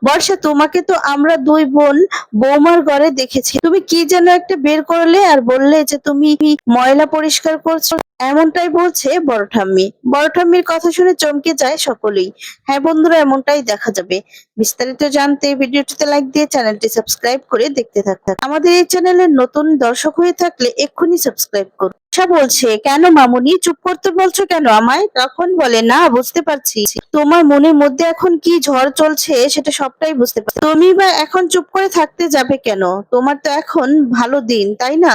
বর্ষা, তোমাকে তো আমরা দুই বোন বৌমার ঘরে দেখেছি, তুমি কি যেন একটা বের করলে আর বললে যে তুমি ময়লা পরিষ্কার করছো, এমনটাই বলছে বড় ঠাম্মি। বড় ঠাম্মির কথা শুনে চমকে যায় সকলেই। হ্যাঁ বন্ধুরা, এমনটাই দেখা যাবে। বিস্তারিত জানতে ভিডিওটিতে লাইক দিয়ে চ্যানেলটি সাবস্ক্রাইব করে দেখতে থাকুন। আমাদের এই চ্যানেলের নতুন দর্শক হয়ে থাকলে এক্ষুনি সাবস্ক্রাইব করুন। আশা বলছে, কেন মামুনি চুপ করতে বলছো কেন আমায়? তখন বলে, না বুঝতে পারছি তোমার মনের মধ্যে এখন কি ঝড় চলছে, সেটা সবটাই বুঝতে পারছি। তুমি বা এখন চুপ করে থাকতে যাবে কেন? তোমার তো এখন ভালো দিন, তাই না?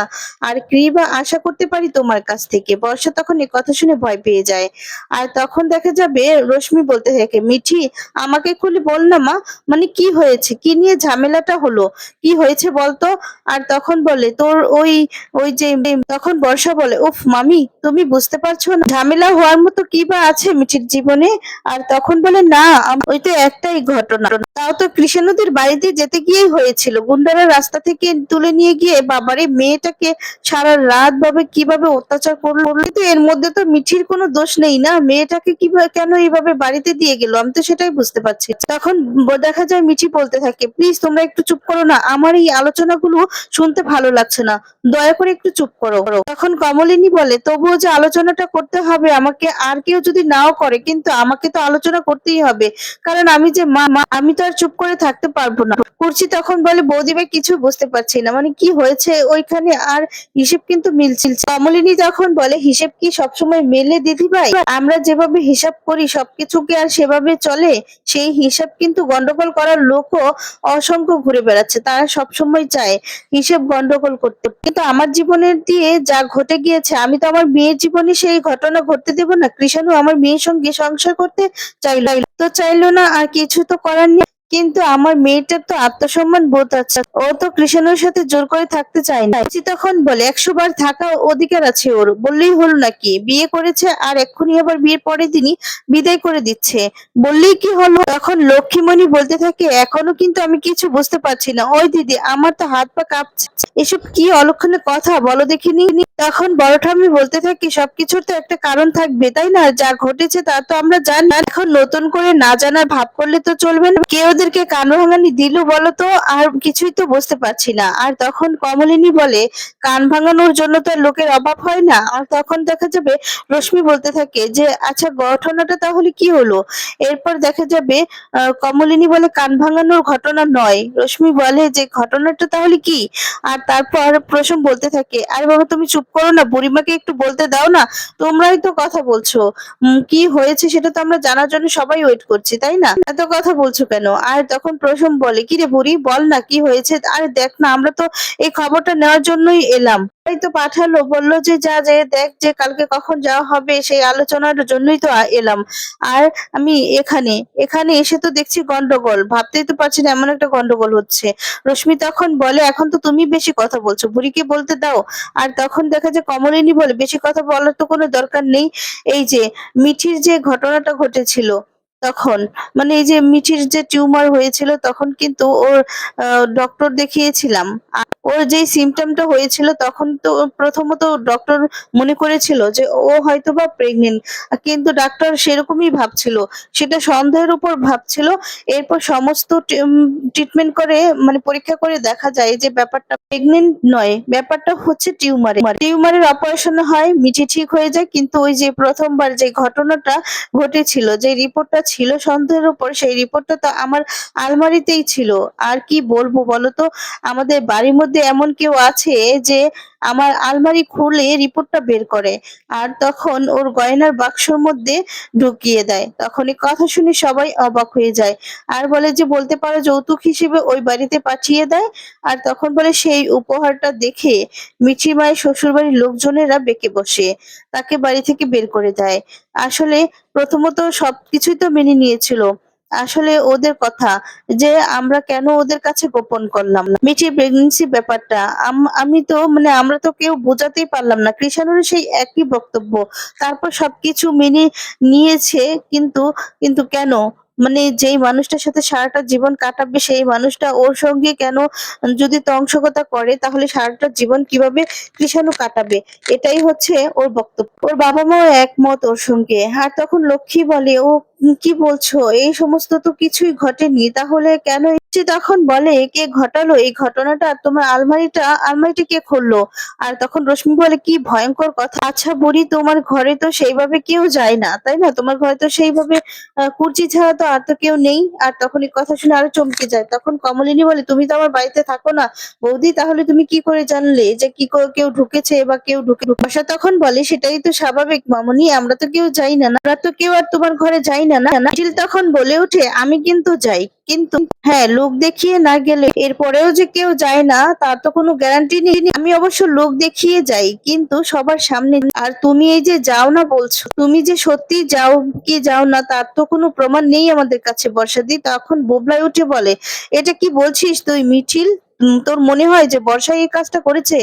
আর কি বা আশা করতে পারি তোমার কাছ থেকে? বর্ষা তখন এ কথা শুনে ভয় পেয়ে যায়। আর তখন দেখা যাবে রশ্মি বলতে থাকে, মিঠি আমাকে খুলে বল না মা, মানে কি হয়েছে, কি নিয়ে ঝামেলাটা হলো, কি হয়েছে বলতো? আর তখন বলে, তোর ওই ওই যে তখন বর্ষা বলে, উফ মামি, তুমি বুঝতে পারছো না ঝামেলা হওয়ার মতো কি বা আছে মিঠির জীবনে? আর তখন বলে, না ওই তো একটাই ঘটনা, তাও তো কৃষ্ণনদীর বাড়িতে যেতে গিয়েই হয়েছিল। গুন্ডারা রাস্তা থেকে তুলে নিয়ে গিয়ে বাবারে মেয়েটাকে সারা রাত ভাবে কিভাবে অত্যাচার করলো। কিন্তু এর মধ্যে তো মিঠির কোনো দোষ নেই না, মেয়েটাকে কিভাবে কেন এইভাবে বাড়িতে দিয়ে গেল, আমি তো সেটাই বুঝতে পারছি না। তখন দেখা যায় মিঠি বলতে থাকে, প্লিজ তোমরা একটু চুপ করো না, আমার এই আলোচনাগুলো শুনতে ভালো লাগছে না, দয়া করে একটু চুপ করো। তখন কমলিনী বলে, তবুও যে আলোচনাটা করতে হবে আমাকে, আর কেউ যদি নাও করে কিন্তু আমাকে তো আলোচনা করতেই হবে, কারণ আমি যে মা, আমি তো আর চুপ করে থাকতে পারবো না। কুর্চি তখন বলে, বৌদি ভাই কিছু বুঝতে পারছি না, মানে কি হয়েছে ওইখানে, আর হিসেব কিন্তু মিলছিল। কমলিনী তখন বলে, হিসেব কি সবসময় মেলে দিদি ভাই? আমরা যেভাবে হিসাব করি সবকিছু কি আর সেভাবে চলে? সেই হিসাব কিন্তু গন্ডগোল করার লোকও অসংখ্য ঘুরে বেড়াচ্ছে, তারা সবসময় চায় হিসেব গন্ডগোল করতে। কিন্তু আমার জীবনের দিয়ে যা ঘটে গিয়েছে, আমি তো আমার মেয়ের জীবনে সেই ঘটনা ঘটতে দেব না। কৃষাণু আমার মেয়ের সঙ্গে সংসার করতে চাইলো না, আর কিছু তো করার নেই। কিন্তু আমার মেয়েটার তো আত্মসম্মান বোধ আছে, ও তো কৃষাণুর সাথে জোর করে থাকতে চায় না। রুচি তখন বলে, 100 বার থাকা অধিকার আছে ওর, বললেই হলো নাকি? বিয়ে করেছে আর এক্ষুনি আবার বিয়ের পরের দিনই বিদায় করে দিচ্ছে, বললেই কি হলো? তখন লক্ষ্মীমণি বলতে থাকে, এখনো কিন্তু আমি কিছু বুঝতে পারছি না। ওই দিদি, আমার তো হাত পা কাঁপছে, এসব কি অলক্ষণে কথা বলো দেখিনি। তখন বড় ঠাম্মি বলতে থাকে, সবকিছুর তো একটা কারণ থাকবে তাই না? যা ঘটেছে তা তো আমরা জানি, এখন নতুন করে না জানার ভাব করলে তো চলবে না। কে ওদেরকে কান ভাঙানি দিল বলো তো? আর কিছুই তো বুঝতে পারছি না। আর তখন কমলিনী বলে, কান ভাঙানোর জন্য তো আর লোকের অভাব হয় না। আর তখন দেখা যাবে রশ্মি বলতে থাকে যে, আচ্ছা ঘটনাটা তাহলে কি হলো? এরপর দেখা যাবে কমলিনী বলে, কান ভাঙানোর ঘটনা নয়। রশ্মি বলে যে, ঘটনাটা তাহলে কি? আর তারপর প্রসম বলতে থাকে, আরে বাবা তুমি চুপ করো না, বুড়িমাকে একটু বলতে দাও না, তোমরাই তো কথা বলছো। কি হয়েছে সেটা তো আমরা জানার জন্য সবাই ওয়েট করছি, তাই না? এত কথা বলছো কেন? আর তখন প্রসম বলে, কি রে বুড়ি, বল না কি হয়েছে? আরে দেখ না, আমরা তো এই খবরটা নেওয়ার জন্যই এলাম, তাই তো পাঠালো, বললো যে যা যে দেখ যে কালকে কখন যাওয়া হবে, সেই আলোচনার জন্যই তো এলাম। আর আমি এখানে এখানে এসে তো দেখছি গন্ডগোল, ভাবতেই তো পারছি না এমন একটা গন্ডগোল হচ্ছে। রশ্মি তখন বলে, এখন তো তুমি বেশি কথা বলছো, বুড়িকে বলতে দাও। আর তখন দেখা যায় কমলিনী বলে, বেশি কথা বলার তো কোনো দরকার নেই, এই যে মিঠির যে ঘটনাটা ঘটেছিল তখন, মানে এই যে মিঠির যে টিউমার হয়েছিল তখন কিন্তু ওর ডক্টর দেখিয়েছিলাম। আর ওর যে সিমটমটা হয়েছিল তখন তো প্রথমত ডক্টর মনে করেছিল যে ও হয়তোবা প্রেগনেন্ট, কিন্তু ডাক্তার সেরকমই ভাবছিল, সেটা সন্দেহের উপর ভাবছিল। এরপর সমস্ত ট্রিটমেন্ট করে, মানে পরীক্ষা করে দেখা যায় যে ব্যাপারটা প্রেগনেন্ট নয়, ব্যাপারটা হচ্ছে টিউমারের অপারেশন হয়, মিঠি ঠিক হয়ে যায়। কিন্তু ওই যে প্রথমবার যে ঘটনাটা ঘটেছিল, যে রিপোর্টটা ছিল সন্দেহের উপর, সেই রিপোর্টটা তো আমার আলমারিতেই ছিল। আর কি বলবো বলতো, আমাদের বাড়ির মধ্যে এমন কেউ আছে যে আমার আলমারি খুলে রিপোর্টটা বের করে, আর তখন ওর গয়নার বাক্সর মধ্যে ঢুকিয়ে দেয়। তখন এই কথা শুনে সবাই অবাক হয়ে যায়, আর বলে যে বলতে পারো যৌতুক হিসেবে ওই বাড়িতে পাঠিয়ে দেয়। আর তখন বলে, সেই উপহারটা দেখে মিঠি মায়ের শ্বশুরবাড়ির লোকজনেরা বেঁকে বসে, তাকে বাড়ি থেকে বের করে দেয়। আসলে প্রথমত সবকিছুই তো মেনে নিয়েছিল, আসলে ওদের কথা যে আমরা কেন ওদের কাছে গোপন করলাম না মিঠির প্রেগন্যান্সি ব্যাপারটা, আমি তো মানে আমরা তো কেউ বোঝাতেই পারলাম না। কৃষাণুর সেই একই বক্তব্য, তারপর সবকিছু মেনে নিয়েছে, কিন্তু কিন্তু কেন? মানে যেই মানুষটার সাথে সারাটা জীবন কাটাবে সেই মানুষটা ওর সঙ্গে কেন যদি তংসকতা করে তাহলে সারাটা জীবন কিভাবে কৃষাণু কাটাবে? এটাই হচ্ছে ওর বক্তব্য। ওর বাবা-মাও একমত ওর সঙ্গে। আর তখন লক্ষ্মী বলে, "ও কি বলছো? এই সমস্ত তো কিছুই ঘটেনি। তাহলে কেন?" সে তখন বলে, "কে ঘটালো এই ঘটনাটা? তোমার আলমারিটা কে খুললো?" আর তখন রশ্মি বলে, "কি ভয়ঙ্কর কথা! আচ্ছা বুড়ি, তোমার ঘরে তো সেইভাবে কেউ যায় না, তাই না? তোমার ঘরে তো সেইভাবে কুর্চি ছাড়া তো আর তো কেউ নেই।" আর তখন এই কথা শুনে আরো চমকে যায়। তখন কমলিনী বলে, "তুমি তো আমার বাড়িতে থাকো না বৌদি, তাহলে তুমি কি করে জানলে যে কেউ ঢুকেছে বা কেউ বর্ষা তখন বলে, "সেটাই তো স্বাভাবিক মামুনি, আমরা তো কেউ যাই না, আমরা তো কেউ আর তোমার ঘরে যাই না, না?" নিখিল তখন বলে ওঠে, "আমি কিন্তু যাই, কিন্তু হ্যাঁ, লোক দেখিয়ে না গেলে এরপরেও যে কেউ যায় না তার তো কোনো গ্যারান্টি নেই। আমি অবশ্য লোক দেখিয়ে যাই, কিন্তু সবার সামনে। আর তুমি এই যে যাও না বলছো, তুমি যে সত্যি যাও কি যাও না তার তো কোনো প্রমাণ নেই আমাদের কাছে বর্ষাদি।" তখন বুবলাই উঠে বলে, "এটা কি বলছিস তুই মিঠিল? তোর মনে হয় যে বর্ষা এই কাজটা করেছে?"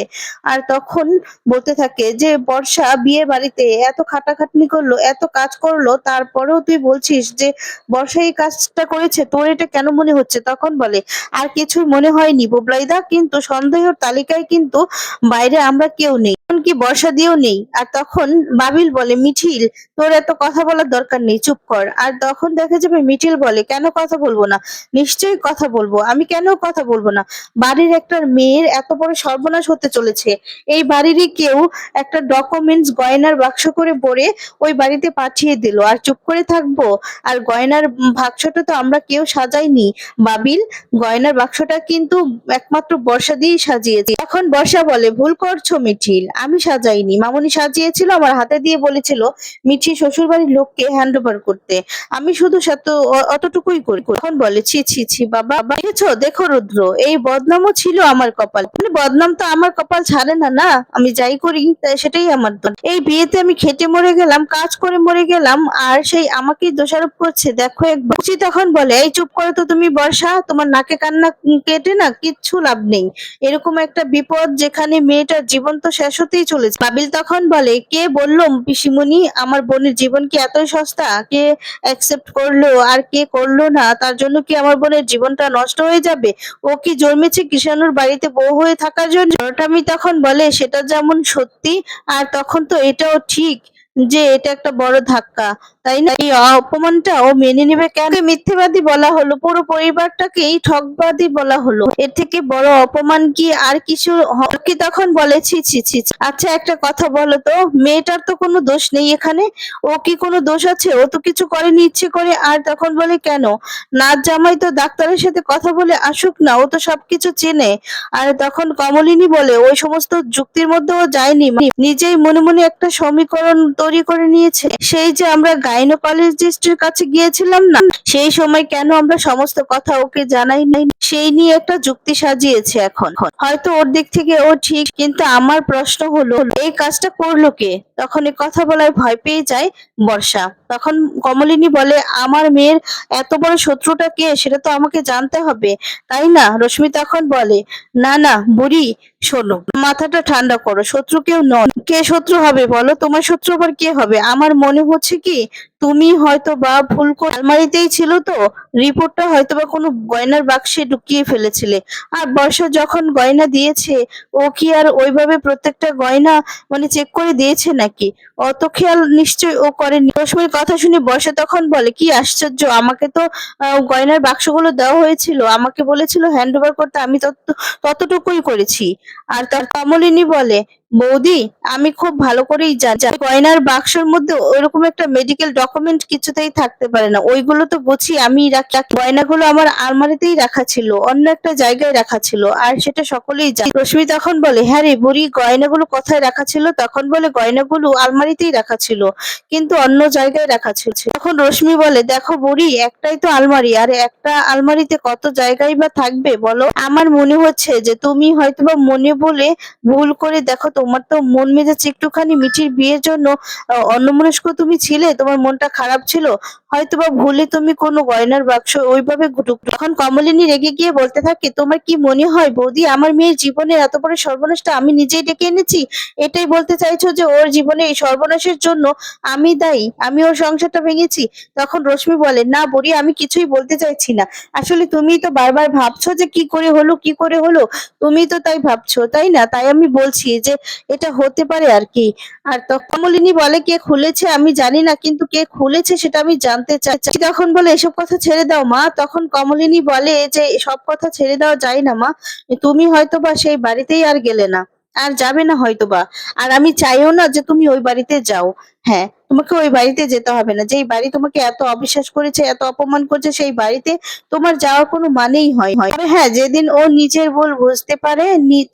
আর তখন বলতে থাকে যে, "বর্ষা বিয়ে বাড়িতে এত খাটাখাটনি করলো, এত কাজ করলো, তারপরেও তুই বলছিস যে বর্ষা এই কাজটা করেছে? তোর এটা কেন মনে হচ্ছে?" তখন বলে, "আর কিছুই মনে হয়নি বুবলাইদা, কিন্তু সন্দেহের তালিকায় কিন্তু বাইরে আমরা কেউ নেই, এমনকি বর্ষা দিয়েও নেই।" আর তখন বাবিল বলে, "মিঠিল, তোর এত কথা বলার দরকার নেই, চুপ কর।" আর তখন দেখা যাবে মিঠিল বলে, "কেন কথা বলবো না? নিশ্চয়ই কথা বলবো, আমি কেন কথা বলবো না? বাড়ির একটা মেয়ের এত বড় সর্বনাশ হতে চলেছে। এই বাড়িরই কেউ একটা ডকুমেন্টস গয়নার বাক্স করে ভরে ওই বাড়িতে পাঠিয়ে দিল, আর চুপ করে থাকবো? আর গয়নার বাক্সটা তো আমরা কেউ সাজাইনি বাবিল, গয়নার বাক্সটা কিন্তু একমাত্র বর্ষা দিয়েই সাজিয়েছি।" এখন বর্ষা বলে, "ভুল করছো মিঠিল, আমি সাজাইনি, মামুনি সাজিয়েছিল, আমার হাতে দিয়ে বলেছিল মিঠি শ্বশুরবাড়ির লোককে হ্যান্ড ওভার করতে, আমি শুধু অতটুকুই করি।" তখন বলে, "ছি ছি ছি বাবা, দেখেছো, দেখো রুদ্র, এই বদনামও ছিল আমার কপাল। মানে বদনাম তো আমার কপাল ছাড়ে না, না? আমি যাই করি সেটাই আমার দোষ। এই বিয়েতে আমি খেটে মরে গেলাম, কাজ করে মরে গেলাম, আর সেই আমাকেই দোষারোপ করছে, দেখো একবার।" বকছি তখন বলে, "এই চুপ করো তো তুমি বর্ষা, তোমার নাকে কান্না কেটে না কিচ্ছু লাভ নেই। এরকম একটা বিপদ যেখানে মেয়েটার জীবন তো শেষ হতেই চলেছে।" বাবিল তখন বলে, "কে বললো পিসিমণি আমার বোনের জীবন কি এতই সস্তা? কে অ্যাকসেপ্ট করলো আর কে করলো না তার জন্য কি আমার বোনের জীবনটা নষ্ট হয়ে যাবে? ও কি জন্মেছে কৃষাণুর বাড়িতে বউ হয়ে থাকার জন্য?" আমি তখন বলে, "সেটা যেমন সত্যি, আর তখন তো এটাও ঠিক যে এটা একটা বড় ধাক্কা, তাই না? এই অপমানটা ও মেনে নেবে কেন? ওকে মিথ্যেবাদী বলা হলো, পুরো পরিবারটাকেই ঠকবাদী বলা হলো, এর থেকে বড় অপমান কি আর কিছু কি?" তখন বলে, "ছি ছি ছি ছি। আচ্ছা একটা কথা বলো তো, মেয়েটার তো কোনো দোষ নেই এখানে, ও কি কোনো দোষ আছে? ও তো কিছু করেনি ইচ্ছে করে।" আর তখন বলে, "কেন? নাচ জামাই তো ডাক্তারের সাথে কথা বলে আসুক না, ও তো সবকিছু চেনে।" আর তখন কমলিনী বলে, "ওই সমস্ত যুক্তির মধ্যে ও যায়নি, নিজেই মনে মনে একটা সমীকরণ তৈরি করে নিয়েছে। সেই যে আমরা গাইনোকোলজিস্টের কাছে গিয়েছিলাম না, সেই সময় কেন আমরা সমস্ত কথা ওকে জানাই নাই, সেই নিয়ে একটা যুক্তি সাজিয়েছে এখন। হয়তো ওর দিক থেকে ও ঠিক, কিন্তু আমার প্রশ্ন হলো এই কাজটা করলো কে?" তখন এই কথা বলায় ভয় পেয়ে যায় বর্ষা। তখন কমলিনী বলে, "আমার মেয়ের এত বড় শত্রুটা কে সেটা তো আমাকে জানতে হবে, তাই না?" রশ্মি তখন বলে, "না না বুড়ি, শোনো, মাথাটা ঠান্ডা করো, শত্রু কেউ নন। কে শত্রু হবে বলো? তোমার শত্রু আবার কে হবে? আমার মনে হচ্ছে কি তুমি হয়তো বা ভুল করে আলমারিতেই ছিল তো, রিপোর্টটা হয়তো বা কোনো গয়নার বাক্সে ঢুকিয়ে ফেলেছিলে। আর বর্ষা যখন গয়না দিয়েছে, ও কি আর ওইভাবে প্রত্যেকটা গয়না মানে চেক করে দিয়েছে নাকি? অত খেয়াল নিশ্চয়ই ও করেনি।" রশ্মির কথা শুনে বর্ষা তখন বলে, "কি আশ্চর্য, আমাকে তো গয়নার বাক্সগুলো দেওয়া হয়েছিল, আমাকে বলেছিল হ্যান্ড ওভার করতে, আমি ততটুকুই করেছি।" আর তার কমলিনী বলে, "বৌদি, আমি খুব ভালো করেই জানি গয়নার বাক্সের মধ্যে ওইরকম একটা মেডিকেল ডকুমেন্ট কিছুতেই থাকতে পারে না, ওইগুলো তো গুছিয়ে আমি রাখি, গয়নাগুলো আমার আলমারিতেই রাখা ছিল, অন্য একটা জায়গায় রাখা ছিল, আর সেটা সকলেই জানে।" রশ্মি তখন বলে, "হ্যাঁ রে বুড়ি, গয়নাগুলো কোথায় রাখা ছিল?" তখন বলে, "গয়নাগুলো আলমারিতেই রাখা ছিল, কিন্তু অন্য জায়গায় রাখা ছিল।" তখন রশ্মি বলে, "দেখো বুড়ি, একটাই তো আলমারি, আর একটা আলমারিতে কত জায়গায় বা থাকবে বলো? আমার মনে হচ্ছে যে তুমি হয়তোবা মনে বলে ভুল করে, দেখো তোমার তো মন মেজাজ একটুখানি মিঠির বিয়ের জন্য অন্যমনস্ক তুমি ছিলে, তোমার মনটা খারাপ ছিল, হয়তোবা ভুলে তুমি কোনো গয়নার বাক্স ওইভাবে তখন কমলিনী রেগে গিয়ে বলতে থাকে, তোমার কি মনে হয় বৌদি আমার মেয়ের জীবনে এত বড় সর্বনাশটা আমি নিজেই ডেকে এনেছি? এটাই বলতে চাইছো যে ওর জীবনে এই সর্বনাশের জন্য আমি দায়ী, আমি ওর সংসারটা ভেঙেছি? তখন রশ্মি বলে, না বুড়ি, আমি কিছুই বলতে চাইছি না। আসলে তুমি তো বারবার ভাবছো যে কি করে হলো, কি করে হলো, তুমি তো তাই ভাবছো তাই না? তাই আমি বলছি যে এটা হতে পারে আর কি। আর তখন কমলিনী বলে, কে খুলেছে আমি জানি না, কিন্তু কে খুলেছে সেটা আমি জানতে চাই। তখন বলে, এসব কথা ছেড়ে দাও মা। তখন কমলিনী বলে যে সব কথা ছেড়ে দেওয়া যায় না মা, তুমি হয়তোবা সেই বাড়িতেই আর গেলে না, আর যাবে না হয়তোবা। আর আমি চাইও না যে তুমি ওই বাড়িতে যাও। হ্যাঁ, তোমাকে ওই বাড়িতে যেতে হবে না। যেই বাড়ি তোমাকে এত অবিশ্বাস করেছে, এত অপমান করেছে, সেই বাড়িতে তোমার যাওয়ার কোনো মানেই হয়। তবে হ্যাঁ, যেদিন ও নিজের ভুল বুঝতে পারে,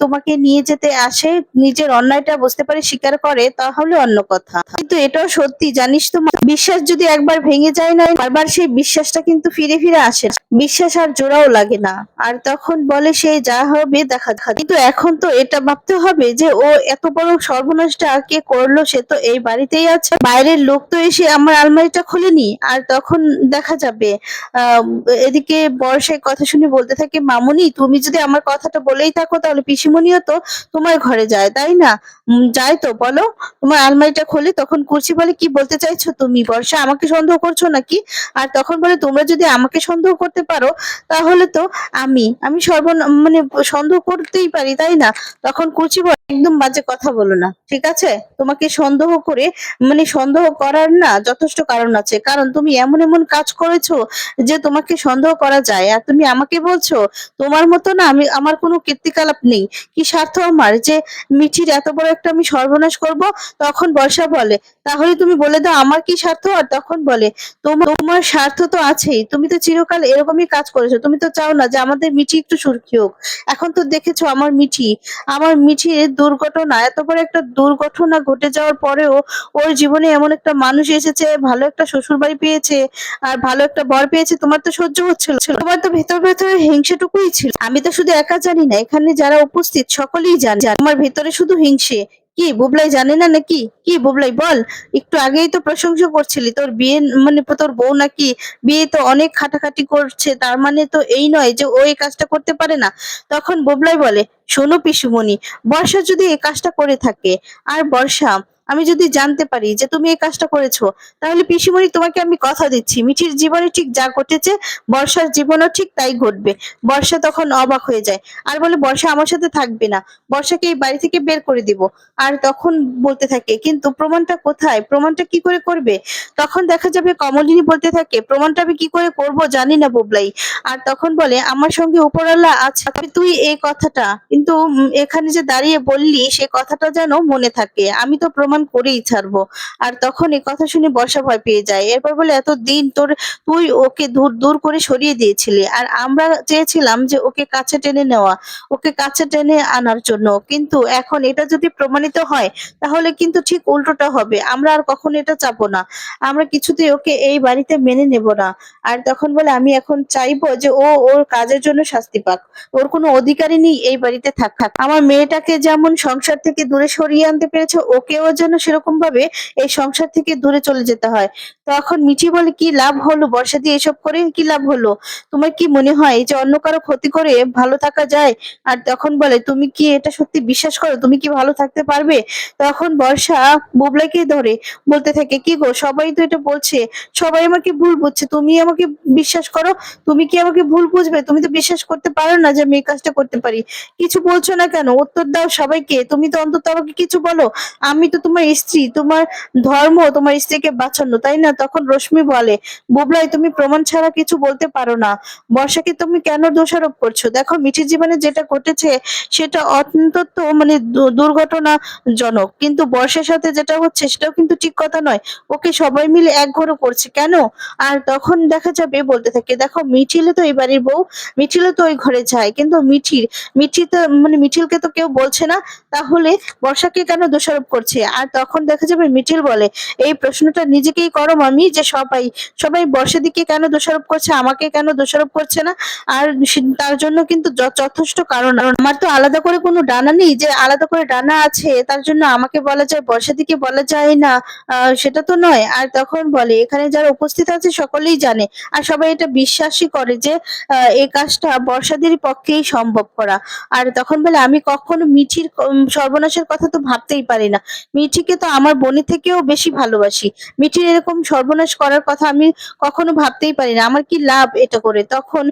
তোমাকে নিয়ে যেতে আসে, নিজের অন্যায়টা বুঝতে পারে, স্বীকার করে, তাহলে অন্য কথা। কিন্তু এটাও সত্যি জানিস তো মা, বিশ্বাস যদি একবার ভেঙে যায় না, বারবার সেই বিশ্বাসটা কিন্তু ফিরে ফিরে আসে না। বিশ্বাস আর জোড়াও লাগে না। আর তখন বলে, সে যা হবে দেখা যাবে। কিন্তু এখন তো এটা ভাবতে হবে যে ও এত বড় সর্বনাশটা কে করলো, সে তো এই বাড়িতেই আছে, বাইরের লোক তো এসে আমার আলমারিটা খুলেনি। আর তখন দেখা যাবে। আহ এদিকে বর্ষার কথা শুনে বলতে থাকে, মামুনি তুমি যদি আমার কথাটা বলেই থাকো, তাহলে পিসিমণিও তো তোমার ঘরে যায় তাই না? যায় তো, বলো তোমার আলমারিটা খোলে। তখন কুর্চি বলে, কি বলতে চাইছো তুমি বর্ষা, আমাকে সন্দেহ করছো নাকি? আর তখন বলে, তোমরা যদি আমাকে সন্দেহ করতে পারো, তাহলে তো আমি মানে সন্দেহ করতেই পারি তাই না? তখন কুচি বলে, একদম বাজে কথা বলো না, ঠিক আছে? তোমাকে সন্দেহ করে, মানে সন্দেহ করার না যথেষ্ট কারণ আছে, কারণ তুমি এমন এমন কাজ করেছো যে তোমাকে সন্দেহ করা যায়। আর তুমি আমাকে বলছো তোমার মতো না, আমার কোনো কীর্তিকলাপ নেই। কি স্বার্থ আমার যে মিঠির এত বড় একটা আমি সর্বনাশ করব? তখন বর্ষা বলে, তাহলে তুমি বলে দাও আমার কি স্বার্থ? আর তখন বলে, তোমার স্বার্থ তো আছেই, তুমি তো চিরকাল এরকমই কাজ করেছো, তুমি তো চাও না যে আমাদের মিঠি একটু সুখী হোক। এখন তো দেখেছো আমার মিঠির দুর্ঘটনা, এত বড় একটা দুর্ঘটনা ঘটে যাওয়ার পরেও ওর জীবনে এমন একটা মানুষ এসেছে, ভালো একটা শ্বশুর বাড়ি পেয়েছে, আর ভালো একটা বর পেয়েছে, তোমার তো সহ্য হচ্ছিল, তোমার তো ভেতর ভেতরে হিংসেটুকুই ছিল। আমি তো শুধু একা জানি না, এখানে যারা উপস্থিত সকলেই জানে আমার ভেতরে শুধু হিংসে। কি বুবলাই জানে না নাকি? কি বুবলাই বল, একটু আগেই তো প্রশংসা করছিলি তোর বিয়ে, মানে তোর বউ নাকি বিয়ে তো অনেক খাটাখাটি করছে, তার মানে তো এই নয় যে ও এই কাজটা করতে পারে না। তখন বুবলাই বলে, শোনো পিসুমণি, বর্ষা যদি এই কাজটা করে থাকে, আর বর্ষা আমি যদি জানতে পারি যে তুমি এই কাজটা করেছো, তাহলে পিসিমণি তোমাকে আমি কথা দিচ্ছি, মিঠির জীবনে ঠিক যা ঘটেছে বর্ষার জীবনেও ঠিক তাই ঘটবে। বর্ষা তখন অবাক হয়ে যায়, আর বলে, বর্ষা আমার সাথে থাকবে না, বর্ষাকে এই বাড়ি থেকে বের করে দিব। আর তখন বলতে থাকে, কিন্তু প্রমাণটা কোথায়, প্রমাণটা কি করে করবে? তখন দেখা যাবে কমলিনী বলতে থাকে, প্রমাণটা আমি কি করে করব জানি না বুবলাই। আর তখন বলে, আমার সঙ্গে উপরওয়ালা আছে, তবে তুই এই কথাটা কিন্তু এখানে যে দাঁড়িয়ে বললি সে কথাটা যেন মনে থাকে, আমি তো প্রমাণ করেই ছাড়বো। আর তখন এই কথা শুনে বর্ষা ভয় পেয়ে যায়। এরপর বলে, এতদিন তুই ওকে দূর দূর করে সরিয়ে দিয়েছিলি, আর আমরা চেয়েছিলাম যে ওকে কাছে টেনে নেওয়া, ওকে কাছে টেনে আনার জন্য, কিন্তু এখন এটা যদি প্রমাণিত হয়, তাহলে কিন্তু ঠিক উল্টোটা হবে। আমরা আর কখনো এটা চাবো না, আমরা কিছুতেই ওকে এই বাড়িতে মেনে নেব না। আর তখন বলে, আমি এখন চাইবো যে ও ওর কাজের জন্য শাস্তি পাক, ওর কোনো অধিকারই নেই এই বাড়িতে থাকার। আমার মেয়েটাকে যেমন সংসার থেকে দূরে সরিয়ে আনতে পেরেছে, ওকেও যেন সেরকম ভাবে এই সংসার থেকে দূরে চলে যেতে হয়। তখন মিঠি বলে, কি লাভ হলো বর্ষা দিয়ে এসব করে, কি লাভ হলো? তোমার কি মনে হয় এই যে অন্য কারো ক্ষতি করে ভালো থাকা যায়? আর তখন বলে, তুমি কি এটা সত্যি বিশ্বাস করো, তুমি কি ভালো থাকতে পারবে? তখন বর্ষা বুবলাকে ধরে বলতে থাকে, কি গো, সবাই তো এটা বলছে, সবাই আমাকে ভুল বুঝছে, তুমি আমাকে বিশ্বাস করো? তুমি কি আমাকে ভুল বুঝবে? তুমি তো বিশ্বাস করতে পারো না যে আমি এই কাজটা করতে পারি। কিছু বলছো না কেন? উত্তর দাও সবাইকে, তুমি তো অন্তত আমাকে কিছু বলো। আমি তো তোমার স্ত্রী, তোমার ধর্ম তোমার স্ত্রীকে বাঁচানো তাই না? তখন রশ্মি বলে, বুবলাই তুমি প্রমাণ ছাড়া কিছু বলতে পারো না, বর্ষাকে তুমি কেন দোষারোপ করছো? দেখো মিঠির জীবনে যেটা ঘটেছে সেটা অন্তত মানে দুর্ঘটনাজনক, কিন্তু বর্ষার সাথে যেটা হচ্ছে সেটাও কিন্তু ঠিক কথা নয়। ওকে সবাই মিলে একঘরে করছে কেন? আর তখন দেখা যাবে বলতে থাকে, দেখো মিঠিলে তো এই বাড়ির বউ, মিঠিলে তো ওই ঘরে যায়, কিন্তু মিঠি তো মানে মিঠিলকে তো কেউ বলছে না, তাহলে বর্ষাকে কেন দোষারোপ করছে? আর তখন দেখা যাবে মিঠিল বলে, এই প্রশ্নটা নিজেকেই করো মামি, যে সবাই সবাই বর্ষাদিকে কেন দোষারোপ করছে, আমাকে কেন দোষারোপ করছে না? আর তার জন্য কিন্তু যথেষ্ট কারণ আমার তো আলাদা করে কোনো ডানা নেই যে আলাদা করে ডানা আছে তার জন্য আমাকে বলা যায় বর্ষাদিকে বলা যায় না, সেটা তো নয়। আর তখন বলে এখানে যারা উপস্থিত আছে সকলেই জানে আর সবাই এটা বিশ্বাসই করে যে এই কাজটা বর্ষাদের পক্ষেই সম্ভব করা। আর তখন বলে আমি কখনো মিঠির সর্বনাশের কথা তো ভাবতেই পারি না, মিঠিকে তো আমার বোনের থেকেও বেশি ভালোবাসি, মিঠির এরকম সর্বনাশ করার কথা আমি কখনো ভাবতেই পারি না, আমার কি লাভ এটা করে? তখন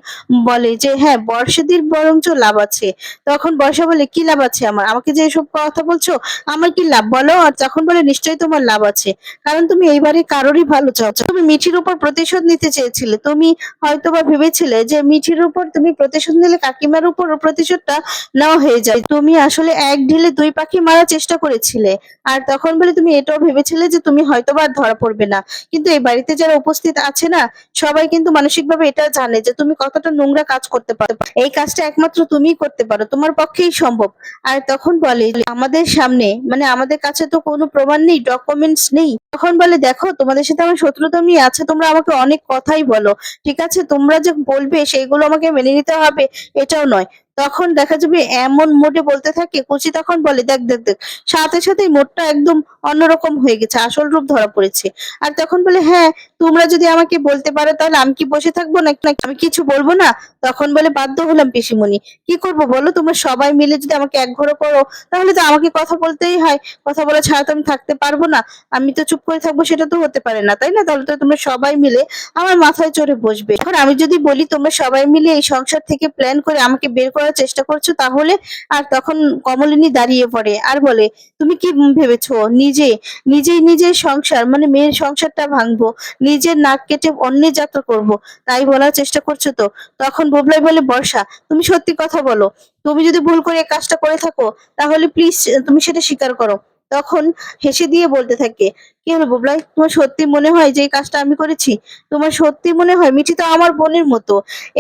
বলে যে হ্যাঁ বর্ষাদির বরঞ্চ লাভ আছে। তখন বর্ষা বলে কি লাভ আছে আমার, আমাকে যে এসব কথা বলছো আমার কি লাভ বলো? আর তখন বলে নিশ্চয়ই তোমার লাভ আছে, কারণ তুমি এইবারে কারোরই ভালো চাও, তুমি মিঠির উপর প্রতিশোধ নিতে চেয়েছিলে, তুমি হয়তোবা ভেবেছিলে যে মিঠির উপর তুমি প্রতিশোধ নিলে কাকিমার উপর প্রতিশোধটা নেওয়া হয়ে যায়, তুমি আসলে এক ঢিলে দুই পাখি মারার চেষ্টা করেছিলে। আর তখন বলে তুমি এটাও ভেবেছিলে যে তুমি হয়তোবা আর ধরা পড়বে না, কিন্তু এই বাড়িতে যারা উপস্থিত আছে না সবাই কিন্তু মানসিকভাবে এটা জানে যে তুমি কতটা নোংরা কাজ করতে পারো, এই কাজটা একমাত্র তুমিই করতে পারো, তোমার পক্ষেই সম্ভব। আর তখন বলে আমাদের সামনে মানে আমাদের কাছে তো কোনো প্রমাণ নেই, ডকুমেন্টস নেই। তখন বলে দেখো তোমাদের সাথে আমার শত্রুতামি আছে, তোমরা আমাকে অনেক কথাই বলো, ঠিক আছে, তোমরা যে বলবে সেইগুলো আমাকে মেনে নিতে হবে এটাও নয়। তখন দেখা যাবে এমন মোডে বলতে থাকে কুচি, তখন বলে দেখ দেখ দেখ, সাথে সাথেই মোডটা একদম অন্যরকম হয়ে গেছে, আসল রূপ ধরা পড়েছে। আর তখন বলে হ্যাঁ তোমরা যদি আমাকে বলতে পারো তাহলে আমি কি বসে থাকবো নাকি, আমি কিছু বলবো না? তখন বলে বাধ্য হলাম পিসিমণি, কি করব বলো, তোমরা সবাই মিলে যদি আমাকে একঘরে করো তাহলে তো আমাকে কথা বলতেই হয়, কথা বলা ছাড়া তো আমি থাকতে পারবো না, আমি তো চুপ করে থাকবো সেটা তো হতে পারে না, তাই না? তাহলে তো তোমরা সবাই মিলে আমার মাথায় চড়ে বসবে। এখন আমি যদি বলি তোমরা সবাই মিলে এই সংসার থেকে প্ল্যান করে আমাকে বের করার চেষ্টা করছো তাহলে? আর তখন কমলিনী দাঁড়িয়ে পড়ে আর বলে তুমি কি ভেবেছো নিজেই নিজের সংসার মানে মেয়ের সংসারটা ভাঙবো, নিজের নাক কেটে অন্যের যাত্রা করব, তাই বলার চেষ্টা করছো তো? তখন বুবলাই বলে বর্ষা তুমি সত্যি কথা বলো, তুমি যদি ভুল করে এই কাজটা করে থাকো তাহলে প্লিজ তুমি সেটা স্বীকার করো। তখন হেসে দিয়ে বলতে থাকে, কি হলো বুবলাই, তোমার সত্যি মনে হয় যে এই কাজটা আমি করেছি? তোমার সত্যি মনে হয় মিঠি তো আমার বোনের মতো,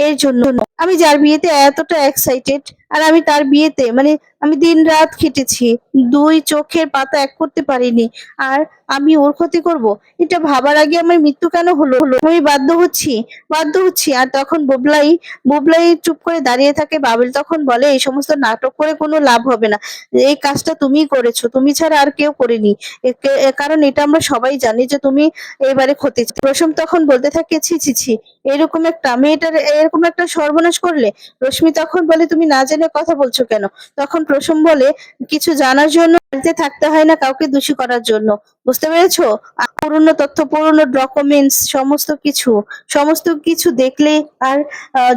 এর জন্য আমি যার বিয়েতে এতটা এক্সাইটেড, আর আমি তার বিয়েতে মানে আমি দিন রাত খেটেছি, দুই চোখের পাতা এক করতে পারিনি, আর আমি ওর ক্ষতি করব? এটা ভাবার আগে আমার মৃত্যু কেন হলো? আমি বাধ্য হচ্ছি। আর তখন বুবলাই বুবলাই চুপ করে দাঁড়িয়ে থাকে। বাবিল তখন বলে এই সমস্ত নাটক করে কোনো লাভ হবে না, এই কাজটা তুমিই করেছো, তুমি ছাড়া আর কেউ করেনি, কারণ এটা আমরা সবাই জানি যে তুমি এবারে ক্ষতি। প্রসম তখন বলতে থাকে ছি ছি ছি, এরকম একটা মেয়েটার এরকম একটা সর্বনাশ করলে। রশ্মি তখন বলে তুমি না জেনে কথা বলছো কেন? তখন প্রসম বলে কিছু জানার জন্য বাড়িতে থাকতে হয় না কাউকে দোষী করার জন্য, বুঝতে পেরেছো? আর পুরনো তথ্য পুরনো ডকুমেন্টস সমস্ত কিছু দেখলে আর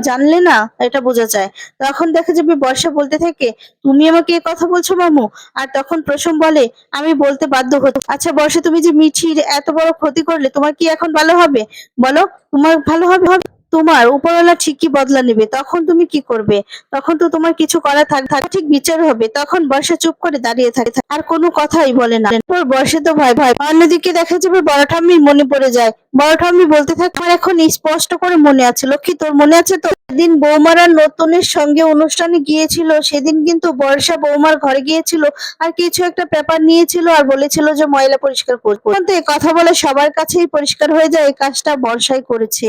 জানলে না এটা বোঝা যায়। তখন দেখা যাবে বর্ষা বলতে থাকে তুমি আমাকে এ কথা বলছো মামু? আর তখন প্রসম বলে আমি বলতে বাধ্য হচ্ছি। আচ্ছা বর্ষা তুমি যে মিঠির এত বড় ক্ষতি করলে তোমার কি এখন ভালো হবে বলো? তোমার ভালো হবে? তোমার উপরওয়ালা ঠিকই বদলা নেবে, তখন তুমি কি করবে? তখন তো তোমার কিছু করা ঠিক বিচার হবে। তখন বর্ষা চুপ করে দাঁড়িয়ে থাকে আর কোনো কথাই বলে না। এরপর বর্ষা তো ভয় ভয়, অন্যদিকে দেখা যাবে বড় ঠাম্মির মনে পড়ে যায়। বড় ঠাম্মি বলতে থাকে আমার এখন স্পষ্ট করে মনে আছে, লক্ষ্মী তোর মনে আছে তো সেদিন বৌমারা নতুনের সঙ্গে অনুষ্ঠানে গিয়েছিল, সেদিন কিন্তু বর্ষা বৌমার ঘরে গিয়েছিল আর কিছু একটা পেপার নিয়েছিল আর বলেছিল যে ময়লা পরিষ্কার করবো, কিন্তু এই কথা বলে সবার কাছেই পরিষ্কার হয়ে যায় এই কাজটা বর্ষাই করেছে।